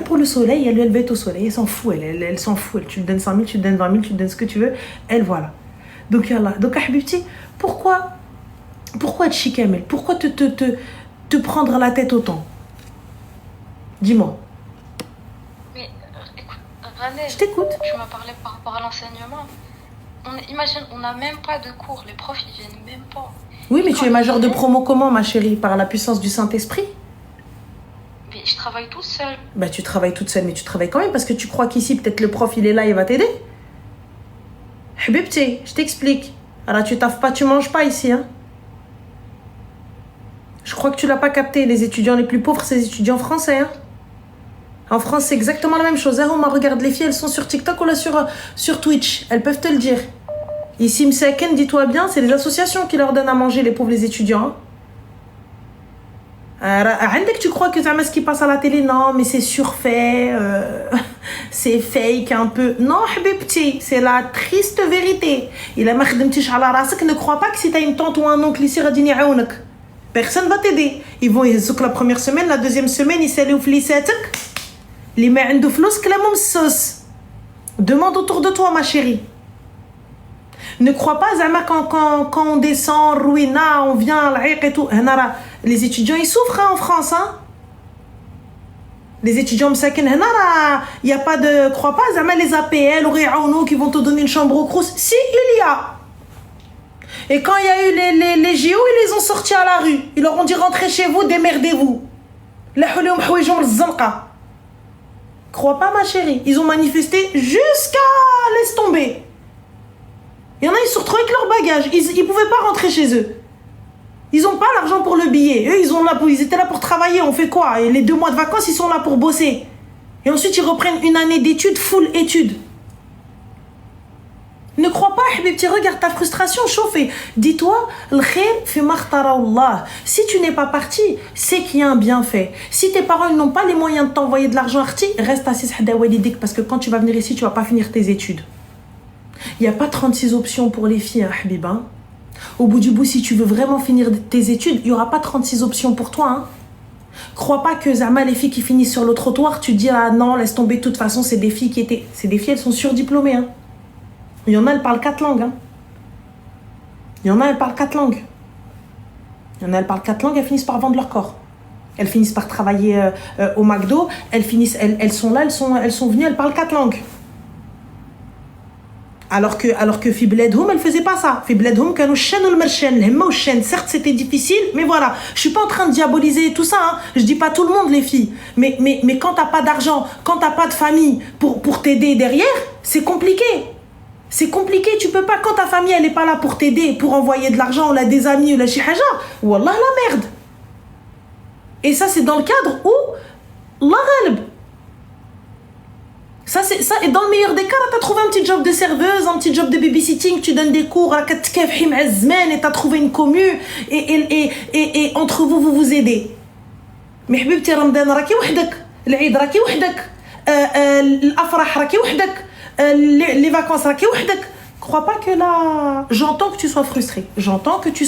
pour le soleil, elle lui élève au soleil, elle s'en fout, elle s'en fout. Tu lui donnes 100 000, tu lui donnes 20 000, tu lui donnes ce que tu veux, elle voilà. Donc Allah. Donc Habibti, pourquoi être chikamel? Pourquoi te prendre la tête autant? Dis-moi. Mais écoute, Rané, je t'écoute. Tu m'as parlé par rapport à l'enseignement. Imagine, on n'a même pas de cours, les profs ils viennent même pas. Oui, mais tu es major de promo comment, ma chérie? Par la puissance du Saint-Esprit? Mais je travaille toute seule. Bah, tu travailles toute seule, mais tu travailles quand même parce que tu crois qu'ici, peut-être le prof, il est là, il va t'aider. Habibti, je t'explique. Alors, tu taffes pas, tu manges pas ici, hein. Je crois que tu l'as pas capté. Les étudiants les plus pauvres, c'est les étudiants français, hein. En France, c'est exactement la même chose. Hein. Regarde, les filles, elles sont sur TikTok ou là sur Twitch. Elles peuvent te le dire. Ici, Msaken, dis-toi bien, c'est les associations qui leur donnent à manger, les pauvres, les étudiants. Tu crois que ce qui passe à la télé, non, mais c'est surfait, c'est fake un peu. Non, Habibti, c'est la triste vérité. Il a marhdemtish ala rasak, ne crois pas que si t'as une tante ou un oncle ici, radini aounak. Personne va t'aider. Ils vont yhzouk la première semaine, la deuxième semaine, ils salou flisatek. Les mains de flous, klamom sauce. Demande autour de toi, ma chérie. Ne crois pas, Zama, quand on descend, ruina, on vient, l'aïq et tout. Les étudiants, ils souffrent hein, en France. Hein? Les étudiants, il n'y a pas de... Crois pas, Zama, les APL ou Réaouno qui vont te donner une chambre au crous. Si, il y a. Et quand il y a eu les JO, ils les ont sortis à la rue. Ils leur ont dit, rentrez chez vous, démerdez-vous. Crois pas, ma chérie. Ils ont manifesté jusqu'à... Laisse tomber. Il y en a, ils se retrouvent avec leurs bagages. Ils ne pouvaient pas rentrer chez eux. Ils n'ont pas l'argent pour le billet. Eux, ils étaient là pour travailler. On fait quoi? Et les 2 mois de vacances, ils sont là pour bosser. Et ensuite, ils reprennent une année d'études, full études. Ne crois pas, Habibti, regarde ta frustration, chauffe. Dis-toi, si tu n'es pas parti, c'est qu'il y a un bienfait. Si tes parents n'ont pas les moyens de t'envoyer de l'argent, reste assis parce que quand tu vas venir ici, tu ne vas pas finir tes études. Il n'y a pas 36 options pour les filles, hein, Habiba. Au bout du bout, si tu veux vraiment finir tes études, il n'y aura pas 36 options pour toi. Hein. Crois pas que Zama, les filles qui finissent sur le trottoir, tu dis ah non, laisse tomber, de toute façon, c'est des filles qui étaient. C'est des filles, elles sont surdiplômées. Hein. Il y en a, elles parlent 4 langues. Hein. Il y en a, elles parlent 4 langues. Il y en a, elles parlent 4 langues, elles finissent par vendre leur corps. Elles finissent par travailler au McDo, elles sont là, elles sont venues, elles parlent 4 langues. Alors que fi bledhom, elle faisait pas ça. Fi bledhom, kanu chen ou le merchen, l'hemma ou chen. Certes, c'était difficile, mais voilà. Je suis pas en train de diaboliser tout ça. Hein. Je dis pas tout le monde, les filles. Mais quand t'as pas d'argent, quand t'as pas de famille pour t'aider derrière, c'est compliqué. C'est compliqué, tu peux pas, quand ta famille elle est pas là pour t'aider, pour envoyer de l'argent, ou là des amis, ou là chi haja, wallah la merde. Et ça c'est dans le cadre où Allah ghalb. Ça, et dans le meilleur des cas, tu as trouvé un petit job de serveuse, un petit job de babysitting, tu donnes des cours, et tu as trouvé une commu, et entre vous, vous vous aidez. Mais حبيبتي رمضان راكي وحدك, العيد راكي وحدك, الافراح راكي وحدك, les vacances راكي وحدك. Crois pas que là, j'entends que tu sois frustré, j'entends que tu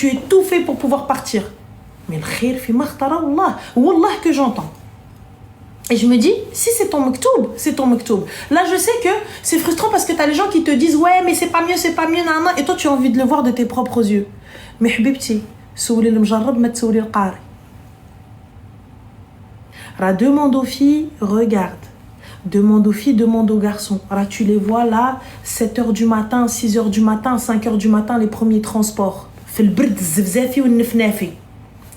es tout fait pour pouvoir partir. Mais le khir fi makhtara Allah, wallah que j'entends. Et je me dis, si c'est ton maktoub, c'est ton maktoub. Là, je sais que c'est frustrant parce que tu as les gens qui te disent ouais, mais c'est pas mieux, nanana, et toi, tu as envie de le voir de tes propres yeux. Mais habibti, souli le mjarrab, mat souli le qari. Ra, demande aux filles, regarde. Demande aux filles, demande aux garçons. Ra, tu les vois là, 7h du matin, 6h du matin, 5h du matin, les premiers transports. Fait le brd, zevzafi ou nefnafi.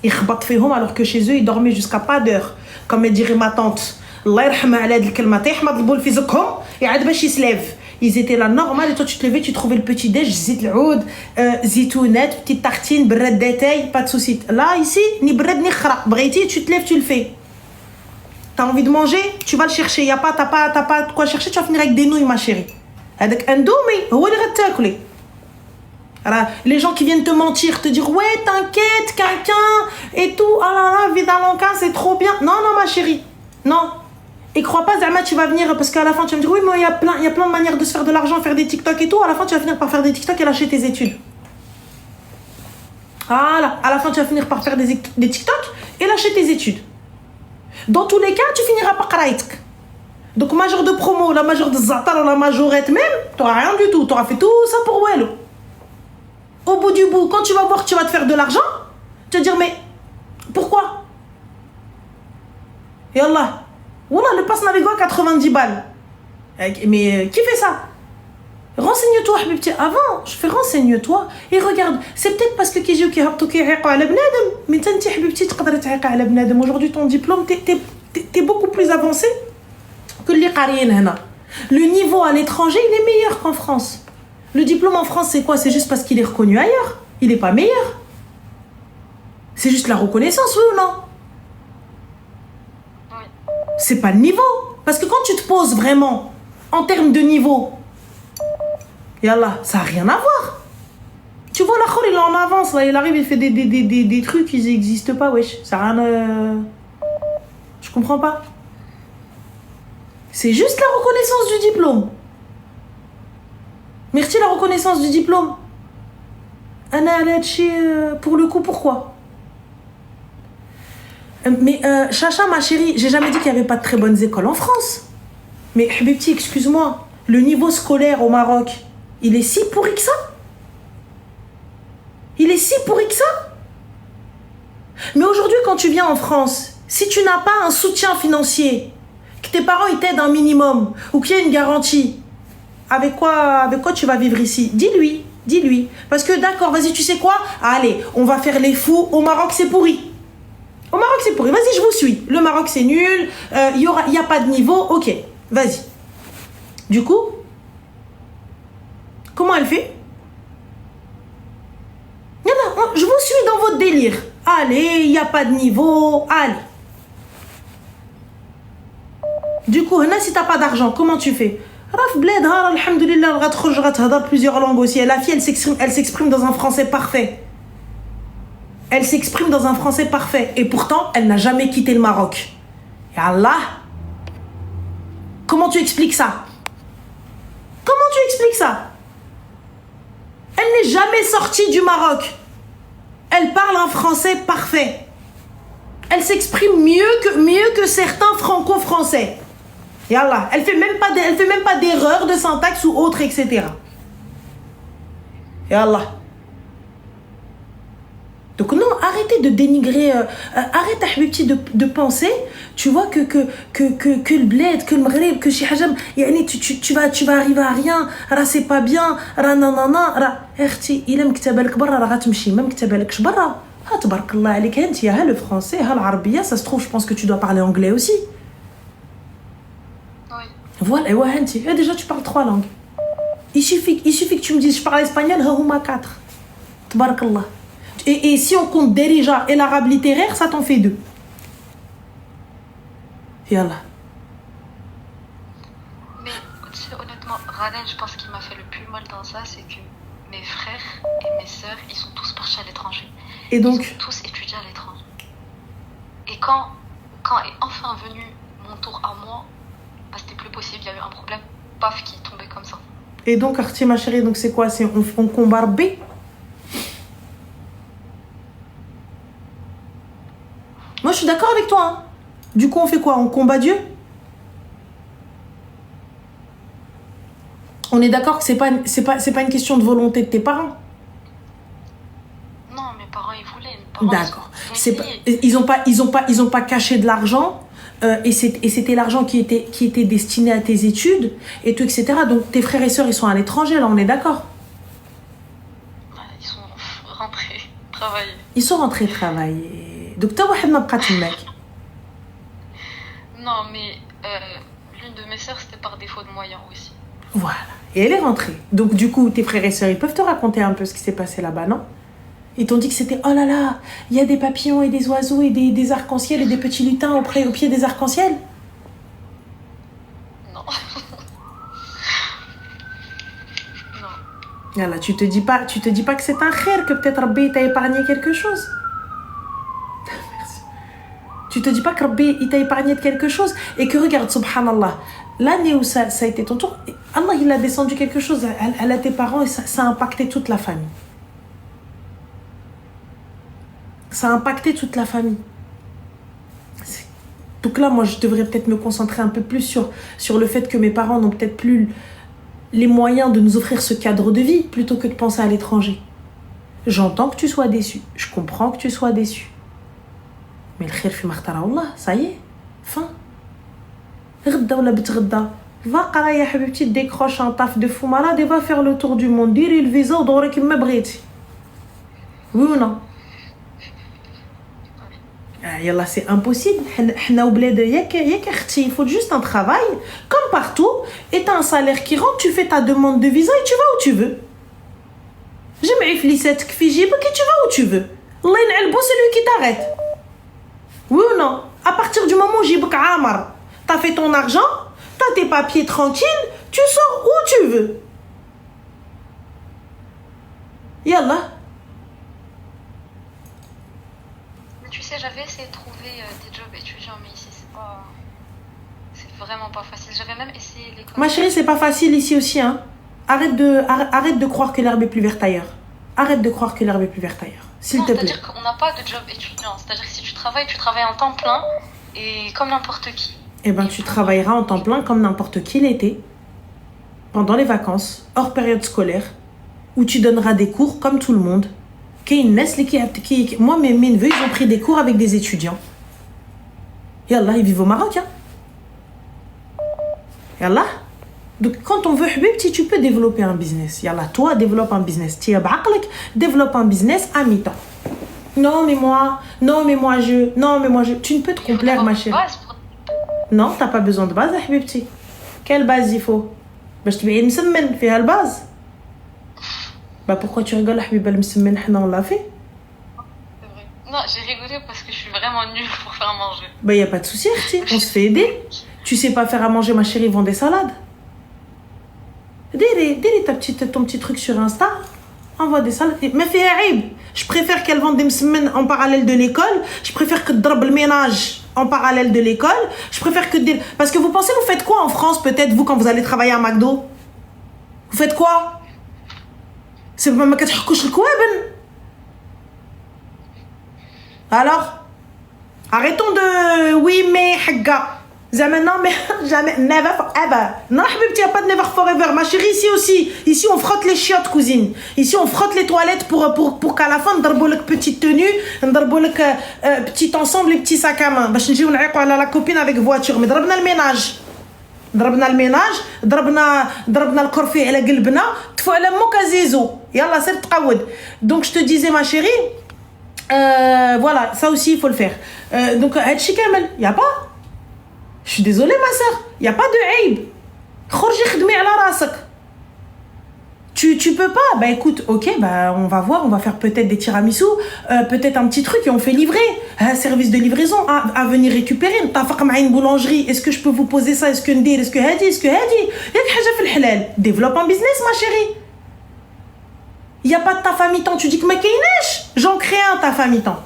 Ils khbat fihom alors que chez eux, ils dormaient jusqu'à pas d'heure. Comme elle dirait ma tante, Allah yarhama ala hadi al-kalma, tahmad al-boul fi zukkum, ya'ad bash yislève. Ils étaient là normal et toi tu te levais, tu trouvais le petit déj, zit l'oud, zitounette, petite tartine, bread détail, pas de souci. Là ici, ni bread ni khra. Bréti, tu te lèves, tu le fais. T'as envie de manger, tu vas le chercher. T'as pas de quoi chercher, tu vas finir avec des nouilles ma chérie. Avec un doumi, هو اللي غتاكلي. Les gens qui viennent te mentir, te dire ouais t'inquiète, quelqu'un et tout, ah là là, Vidalanka c'est trop bien. Non ma chérie, non. Et crois pas Zama tu vas venir parce qu'à la fin tu vas me dire oui mais il y a plein de manières de se faire de l'argent, faire des TikTok et tout. À la fin tu vas finir par faire des TikTok et lâcher tes études. Voilà, à la fin tu vas finir par faire des TikTok et lâcher tes études. Dans tous les cas tu finiras par qraïtk. Donc major de promo, la major de zatar ou la majorette même, t'auras rien du tout, t'auras fait tout ça pour Wello. Au bout du bout, quand tu vas voir que tu vas te faire de l'argent, tu vas te dire mais pourquoi? Et Allah, wallah, le pass Navigo à 90 balles. Mais qui fait ça? Renseigne-toi, habibti. Avant, je fais renseigne-toi et regarde. C'est peut-être parce que كيجيو كيهبطوا كيعيقوا على بنادم. Mais انت حبيبتي تقدري تعيقي على بنادم. Aujourd'hui ton diplôme t'es beaucoup plus avancé que اللي قاريين هنا. Le niveau à l'étranger, il est meilleur qu'en France. Le diplôme en France, c'est quoi? C'est juste parce qu'il est reconnu ailleurs. Il n'est pas meilleur. C'est juste la reconnaissance, oui ou non? Oui. C'est pas le niveau. Parce que quand tu te poses vraiment en termes de niveau, yallah, ça n'a rien à voir. Tu vois, la khor, il est en avance. Là, il arrive, il fait des trucs, ils n'existent pas, wesh. Ça n'a rien... Je comprends pas. C'est juste la reconnaissance du diplôme. Merci la reconnaissance du diplôme. Pour le coup, pourquoi? Mais Chacha, ma chérie, j'ai jamais dit qu'il n'y avait pas de très bonnes écoles en France. Mais Habibti, excuse-moi, le niveau scolaire au Maroc, il est si pourri que ça? Il est si pourri que ça? Mais aujourd'hui, quand tu viens en France, si tu n'as pas un soutien financier, que tes parents ils t'aident un minimum, ou qu'il y a une garantie, avec quoi tu vas vivre ici? Dis-lui. Parce que d'accord, vas-y, tu sais quoi? Allez, on va faire les fous. Au Maroc, c'est pourri. Vas-y, je vous suis. Le Maroc, c'est nul. Il y a pas de niveau. Ok, vas-y. Du coup, comment elle fait? Je vous suis dans votre délire. Allez, il n'y a pas de niveau. Allez. Du coup, si tu n'as pas d'argent, comment tu fais? Plusieurs langues aussi. La fille, elle s'exprime dans un français parfait. Et pourtant, elle n'a jamais quitté le Maroc. Et Allah, comment tu expliques ça? Elle n'est jamais sortie du Maroc. Elle parle un français parfait. Elle s'exprime mieux que certains franco-français. Et Allah, elle fait même pas d'erreur de syntaxe ou autre, etc. Et Allah. Donc non, arrêtez de dénigrer, arrête Habibti de penser, tu vois que le bled, que le maghreb, que Cheikh Hajam, tu vas arriver à rien, c'est pas bien, nanana, il aime كتابك برا راه غتمشي même كتابك برا. تبارك الله عليك انت يا le français, العربية, ça se trouve je pense que tu dois parler anglais aussi. Oui. Voilà, et déjà tu parles 3 langues. Il suffit que tu me dises je parle espagnol, haouma 4. Tabarakallah. Et si on compte Derija et l'arabe littéraire, ça t'en fait 2. Yallah. Mais tu sais, honnêtement, Raden, je pense qu'il m'a fait le plus mal dans ça, c'est que mes frères et mes sœurs, ils sont tous partis à l'étranger. Et donc ils ont tous étudié à l'étranger. Et quand est enfin venu mon tour à moi, bah, c'était plus possible, il y a eu un problème, paf, qui est tombé comme ça. Et donc, Arti, ma chérie, donc c'est quoi? C'est on combat B? Moi, je suis d'accord avec toi. Hein. Du coup, on fait quoi? On combat Dieu? On est d'accord que c'est pas une question de volonté de tes parents. Non, mes parents, ils voulaient. D'accord. Ils ont pas caché de l'argent. Et c'était l'argent qui était destiné à tes études et tout, etc. Donc tes frères et sœurs, ils sont à l'étranger, là, on est d'accord? Ils sont rentrés travailler. Ils sont rentrés travailler. Donc t'as واحد ما بقى تماك. Non, mais l'une de mes sœurs, c'était par défaut de moyens aussi. Voilà. Et elle est rentrée. Donc du coup, tes frères et sœurs, ils peuvent te raconter un peu ce qui s'est passé là-bas, non? Ils t'ont dit que c'était, oh là là, il y a des papillons et des oiseaux et des arcs-en-ciel et des petits lutins au pied des arcs-en-ciel? Non. Non. Là, tu te dis pas que c'est un khair, que peut-être Rabbi t'a épargné quelque chose? Merci. Tu te dis pas que Rabbi il t'a épargné de quelque chose et que regarde, subhanallah, l'année où ça a été ton tour, Allah il a descendu quelque chose à tes parents et ça a impacté toute la famille. Ça a impacté toute la famille. Donc là, moi, je devrais peut-être me concentrer un peu plus sur le fait que mes parents n'ont peut-être plus les moyens de nous offrir ce cadre de vie plutôt que de penser à l'étranger. J'entends que tu sois déçu. Je comprends que tu sois déçu. Mais le khir fi makhtara Allah, ça y est, fin. Ghda wala betghda. Va qara ya habibti, décroche un taf de fou malade et va faire le tour du monde. Diri le visa ou dori kima bghiti. Oui ou non? Yallah, c'est impossible. Il faut juste un travail, comme partout, et t'as un salaire qui rentre, tu fais ta demande de visa et tu vas où tu veux. J'aime flissetك في جيبك et tu vas où tu veux. Allah ينعلبو, c'est lui qui t'arrête. Oui ou non? À partir du moment où جيبك عامر, t'as fait ton argent, t'as tes papiers tranquilles, tu sors où tu veux. Yallah. Tu sais, j'avais essayé de trouver des jobs étudiants, mais ici, c'est vraiment pas facile. J'avais même essayé l'école. Ma chérie, c'est pas facile ici aussi, hein. Arrête de croire que l'herbe est plus verte ailleurs. Arrête de croire que l'herbe est plus verte ailleurs. S'il te plaît. C'est-à-dire qu'on n'a pas de job étudiant. C'est-à-dire que si tu travailles en temps plein et comme n'importe qui. Eh ben, tu travailleras en temps plein comme n'importe qui l'été, pendant les vacances, hors période scolaire, où tu donneras des cours comme tout le monde. Moi, mes neveux, ils ont pris des cours avec des étudiants. Yallah, ils vivent au Maroc. Hein. Yallah. Donc, quand on veut, Habibti, tu peux développer un business. Yallah, toi, développe un business. Tia ba'aqlik, développe un business à mi-temps. Non, mais moi, je. Tu ne peux te complaire, ma chérie. Non, t'as pas besoin de base, Habibti. Quelle base il faut? باش تبيعي مسمن فيها الباز. Bah pourquoi tu rigoles, Habiba al-Msmen, on l'a fait? C'est vrai. Non, j'ai rigolé parce que je suis vraiment nulle pour faire manger. Bah y a pas de souci, Arti, on se fait aider. Tu sais pas faire à manger, ma chérie, vend des salades. Dis ton petit truc sur Insta, envoie des salades. Mais fais aïb. Je préfère qu'elle vende des msmen en parallèle de l'école. Je préfère que drab le ménage en parallèle de l'école. Je préfère que... Parce que vous pensez, vous faites quoi en France, peut-être, vous, quand vous allez travailler à McDo? Vous faites quoi? C'est pas ma كتحكوش الكوابن. Alors, arrêtons de oui mais حقا. Jamais non mais jamais never forever. Non حبيبتي, y a pas de never forever. Ma chérie, ici on frotte les chiottes, cousine. Ici on frotte les toilettes pour qu'à la fin نضربوا لك petite tenue, نضربوا لك petit ensemble et petit sac à main. باش نجيو نعيقوا على la copine avec voiture. Mais ضربنا الميناج. ضربنا الكرفي على قلبنا, تفو على موك زيزو. يلا سير تقود. Donc je te disais, ma chérie, voilà, ça aussi il faut le faire. Donc هادشي كامل, y a pas. Je suis désolée, ma soeur, y a pas de aïb. خرجي خدمي على راسك. Tu peux pas. Bah écoute, ok, bah on va voir, on va faire peut-être des tiramisu, peut-être un petit truc et on fait livrer. Un service de livraison à venir récupérer. نتفق مع une boulangerie. Est-ce que je peux vous poser ça? Est-ce que ندير? Est-ce que هادي? Est-ce que هادي? ياك حاجة في الحلال. Développe un business, ma chérie. Il y a pas de taf à mi-temps. Tu dis que ma كايناش. J'en crée un taf à mi-temps.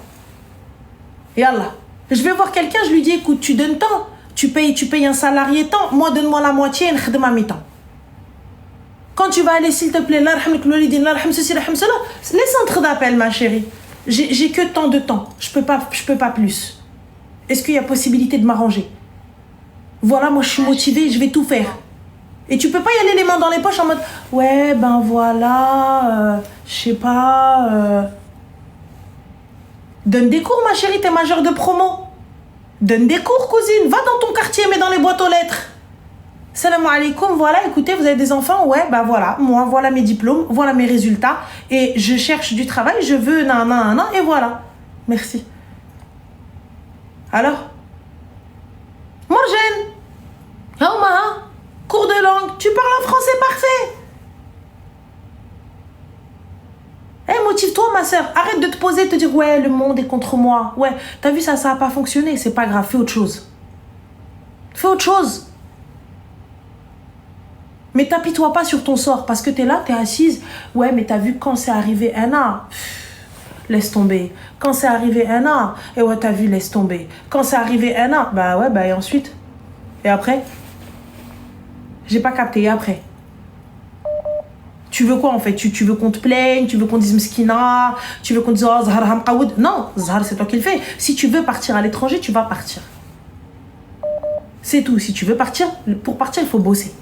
Yallah. Je vais voir quelqu'un, je lui dis écoute, tu donnes tant, tu payes un salarié tant, moi donne-moi la moitié et نخدم à mi-temps. Quand tu vas aller, s'il te plaît, les centres d'appel, ma chérie. J'ai que tant de temps. Je peux pas plus. Est-ce qu'il y a possibilité de m'arranger? Voilà, moi je suis motivée, je vais tout faire. Et tu peux pas y aller les mains dans les poches en mode ouais, ben voilà, je sais pas. Donne des cours, ma chérie, t'es majeure de promo. Donne des cours, cousine. Va dans ton quartier, mets dans les boîtes aux lettres. Salam alaikum, voilà, écoutez, vous avez des enfants? Ouais, bah voilà, moi, voilà mes diplômes, voilà mes résultats, et je cherche du travail, je veux nan, et voilà. Merci. Alors? Morgane, cours de langue, tu parles en français parfait. Motive-toi, ma soeur, arrête de te poser, de te dire, ouais, le monde est contre moi. Ouais, t'as vu ça, ça a pas fonctionné, c'est pas grave, fais autre chose. Fais autre chose. Mais t'apitoie pas sur ton sort parce que t'es là, t'es assise. Ouais, mais t'as vu quand c'est arrivé Anna, laisse tomber. Quand c'est arrivé Anna, et ouais, t'as vu, laisse tomber. Quand c'est arrivé Anna, bah ouais, bah et ensuite? Et après? J'ai pas capté, et après? Tu veux quoi en fait? Tu veux qu'on te plaigne? Tu veux qu'on dise mskina? Tu veux qu'on dise oh, Zahar hamqaoud? Non, Zahar, c'est toi qui le fais. Si tu veux partir à l'étranger, tu vas partir. C'est tout. Si tu veux partir, pour partir, il faut bosser.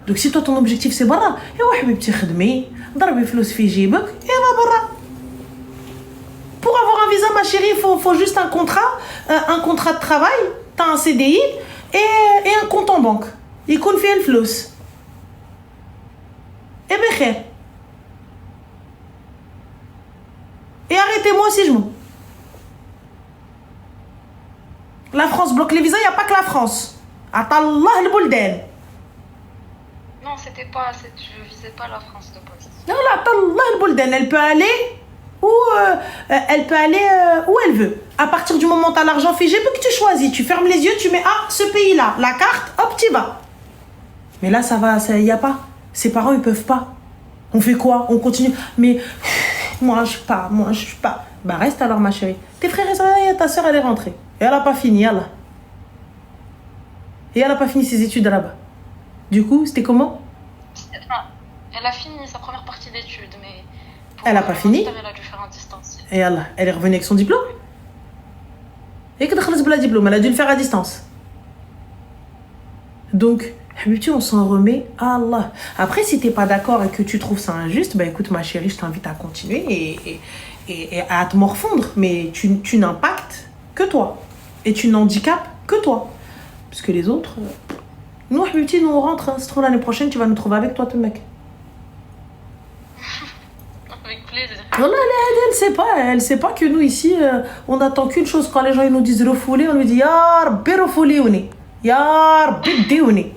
Donc si toi ton objectif c'est برا, ايوا حبيبتي خدمي, ضربي فلوس في جيبك, et va برا. Pour avoir un visa, ma chérie, il faut juste un contrat de travail, t'as un CDI et un compte en banque. يكون فيه الفلوس. Et بخير. Et arrêtez-moi si je mens. La France bloque les visas, il n'y a pas que la France. Atallah البلدان. Non, je visais pas la France de base. Non, là, Allah البلدان, elle peut aller où elle veut. À partir du moment où tu as l'argent figé, que tu choisis, tu fermes les yeux, tu mets ce pays-là, la carte, hop, tu vas. Mais là, ça va, il y a pas. Ses parents, ils peuvent pas. On fait quoi? On continue. Mais moi, je suis pas. Bah, reste alors, ma chérie. Tes frères et sœurs, ta soeur, elle est rentrée. Et elle a pas fini, yallah. Et elle a pas fini ses études là-bas. Du coup, c'était comment? Elle a fini sa première partie d'études, mais... Elle a pas fini? Elle a dû faire en distance. Et yallah, elle est revenue avec son diplôme? Et que t'as diplôme, elle a dû le faire à distance. Donc, on s'en remet à Allah. Après, si t'es pas d'accord et que tu trouves ça injuste, bah écoute ma chérie, je t'invite à continuer et à te morfondre. Mais tu n'impactes que toi. Et tu n'handicapes que toi. Parce que les autres... Nous, nous on rentre. Hein. C'est trop l'année prochaine, tu vas nous trouver avec toi, ton mec. Avec plaisir. Voilà, elle sait pas que nous, ici, on n'attend qu'une chose. Quand les gens ils nous disent refoulé, on lui dit Ya Rabbi refouléouni. Ya Rabbi déouni.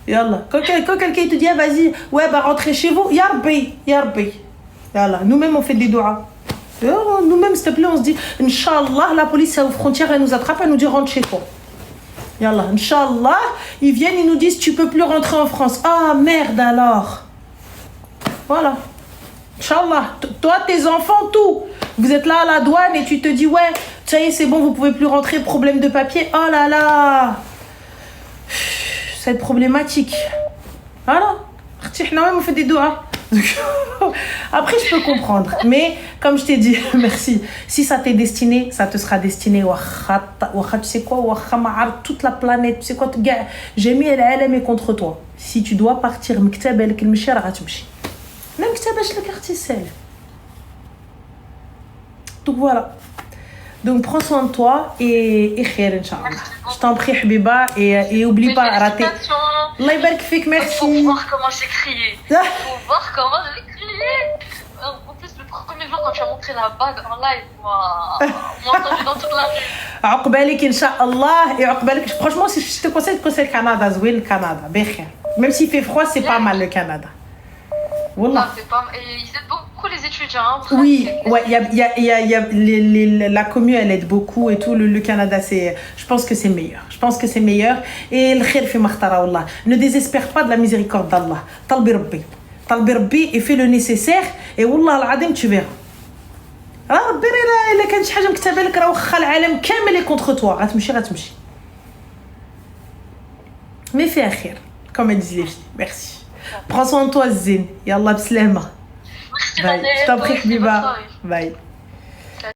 Yallah. Quand quelqu'un te dit, ah, vas-y, ouais, bah rentrez chez vous, Ya Rabbi, Ya Rabbi. Yallah. Nous-mêmes, on fait des doigts. Nous-mêmes, s'il te plaît, on se dit, Inch'Allah, la police est aux frontières, elle nous attrape, elle nous dit, rentre chez toi. Yallah. Inch'Allah, ils viennent, ils nous disent, tu peux plus rentrer en France. Ah, merde alors. Voilà. Inch'Allah. Toi, tes enfants, tout. Vous êtes là à la douane et tu te dis, ouais, ça y est, c'est bon, vous pouvez plus rentrer, problème de papier. Oh là là. Cette problématique. Voilà. On fait des doigts. Après, je peux comprendre. Mais, comme je t'ai dit, merci. Si ça t'est destiné, ça te sera destiné. Tu sais quoi? Toute la planète. Tu sais quoi? J'ai mis elle est contre toi. Si tu dois partir, même que le quartier sel. Donc voilà. Donc prends soin de toi et khair, Inch'Allah. Je t'en prie, Habiba, et oublie pas à rater. Allah yabarak fik, merci. Faut voir comment j'ai crié. Faut voir comment j'ai crié. En plus, le premier jour, quand tu as montré la bague en live, moi, entendu dans toute la rue. عقبالك ان شاء الله. Et عقبالك, franchement, si je te conseille le Canada, زوين le Canada, بخير. Même s'il fait froid, c'est pas mal le Canada. Wallah. Et ils aident beaucoup les étudiants. Oui, ouais, la commune, elle aide beaucoup et tout. Le Canada, je pense que c'est meilleur. Je pense que c'est meilleur. Et le khir fi makhtara, wallah. Ne désespère pas de la miséricorde d'Allah. Talbi Rabbi. Talbi Rabbi et fais le nécessaire. Et wallah al-adim, tu verras. ربي الا كانت شي حاجه مكتبه لك راه واخا العالم كامل كونتر توا غتمشي مي فيها خير كما ديزي ميرسي prends soin de toi زين يلا بسلامه باي. تبارك حبيبه باي.